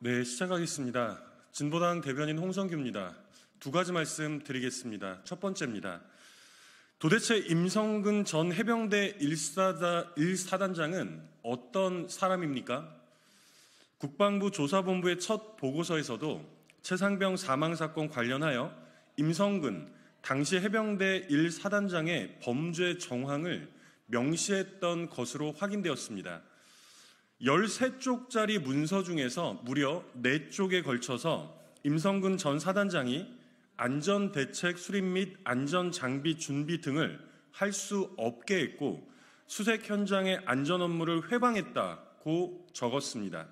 네, 시작하겠습니다. 진보당 대변인 홍성규입니다. 두 가지 말씀 드리겠습니다. 첫 번째입니다. 도대체 임성근 전 해병대 1사단장은 어떤 사람입니까? 국방부 조사본부의 첫 보고서에서도 최상병 사망사건 관련하여 임성근 당시 해병대 1사단장의 범죄 정황을 명시했던 것으로 확인되었습니다. 13쪽짜리 문서 중에서 무려 4쪽에 걸쳐서 임성근 전 사단장이 안전대책 수립 및 안전장비 준비 등을 할 수 없게 했고 수색 현장의 안전 업무를 회방했다고 적었습니다.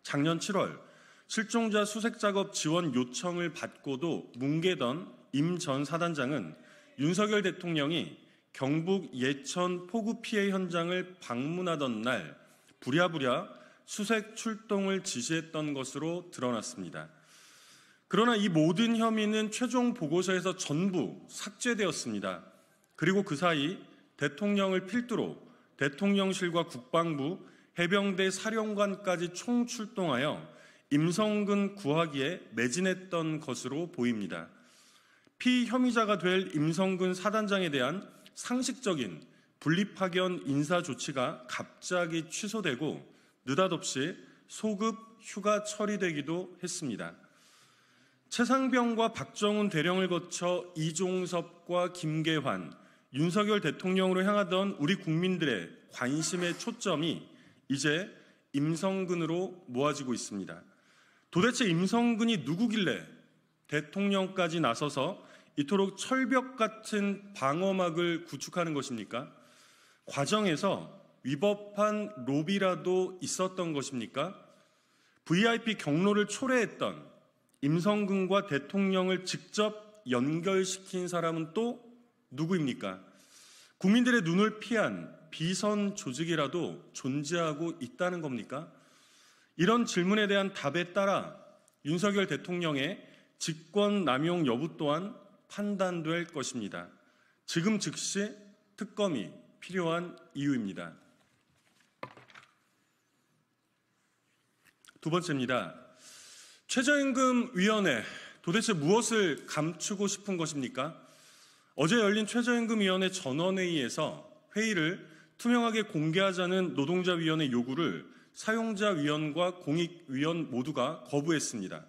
작년 7월 실종자 수색 작업 지원 요청을 받고도 뭉개던 임 전 사단장은 윤석열 대통령이 경북 예천 폭우 피해 현장을 방문하던 날 부랴부랴 수색 출동을 지시했던 것으로 드러났습니다. 그러나 이 모든 혐의는 최종 보고서에서 전부 삭제되었습니다. 그리고 그 사이 대통령을 필두로 대통령실과 국방부, 해병대 사령관까지 총출동하여 임성근 구하기에 매진했던 것으로 보입니다. 피혐의자가 될 임성근 사단장에 대한 상식적인 분리파견 인사 조치가 갑자기 취소되고 느닷없이 소급 휴가 처리되기도 했습니다. 최상병과 박정훈 대령을 거쳐 이종섭과 김계환, 윤석열 대통령으로 향하던 우리 국민들의 관심의 초점이 이제 임성근으로 모아지고 있습니다. 도대체 임성근이 누구길래 대통령까지 나서서 이토록 철벽 같은 방어막을 구축하는 것입니까? 과정에서 위법한 로비라도 있었던 것입니까? VIP 경로를 초래했던 임성근과 대통령을 직접 연결시킨 사람은 또 누구입니까? 국민들의 눈을 피한 비선 조직이라도 존재하고 있다는 겁니까? 이런 질문에 대한 답에 따라 윤석열 대통령의 직권 남용 여부 또한 판단될 것입니다. 지금 즉시 특검이 필요한 이유입니다. 두 번째입니다. 최저임금위원회, 도대체 무엇을 감추고 싶은 것입니까? 어제 열린 최저임금위원회 전원회의에서 회의를 투명하게 공개하자는 노동자위원회 요구를 사용자위원과 공익위원 모두가 거부했습니다.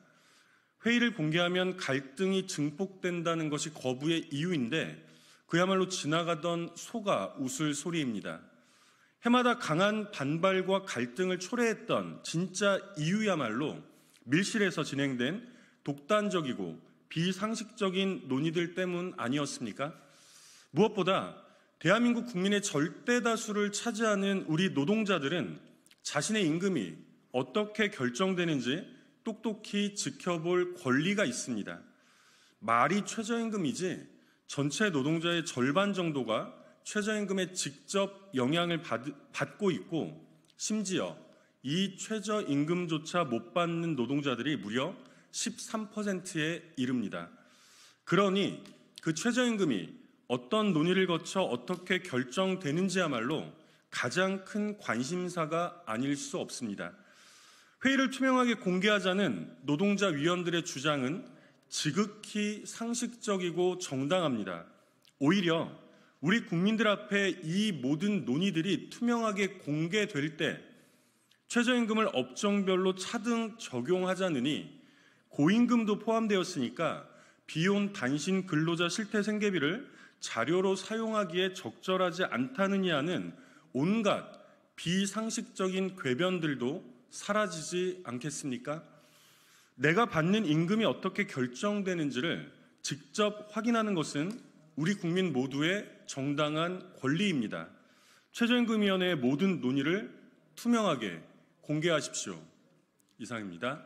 회의를 공개하면 갈등이 증폭된다는 것이 거부의 이유인데 그야말로 지나가던 소가 웃을 소리입니다. 해마다 강한 반발과 갈등을 초래했던 진짜 이유야말로 밀실에서 진행된 독단적이고 비상식적인 논의들 때문 아니었습니까? 무엇보다 대한민국 국민의 절대 다수를 차지하는 우리 노동자들은 자신의 임금이 어떻게 결정되는지 똑똑히 지켜볼 권리가 있습니다. 말이 최저임금이지 전체 노동자의 절반 정도가 최저임금에 직접 영향을 받고 있고 심지어 이 최저임금조차 못 받는 노동자들이 무려 13%에 이릅니다. 그러니 그 최저임금이 어떤 논의를 거쳐 어떻게 결정되는지야말로 가장 큰 관심사가 아닐 수 없습니다. 회의를 투명하게 공개하자는 노동자 위원들의 주장은 지극히 상식적이고 정당합니다. 오히려 우리 국민들 앞에 이 모든 논의들이 투명하게 공개될 때 최저임금을 업종별로 차등 적용하자느니 고임금도 포함되었으니까 비혼 단신 근로자 실태생계비를 자료로 사용하기에 적절하지 않다느냐는 온갖 비상식적인 궤변들도 사라지지 않겠습니까? 내가 받는 임금이 어떻게 결정되는지를 직접 확인하는 것은 우리 국민 모두의 정당한 권리입니다. 최저임금위원회의 모든 논의를 투명하게 공개하십시오. 이상입니다.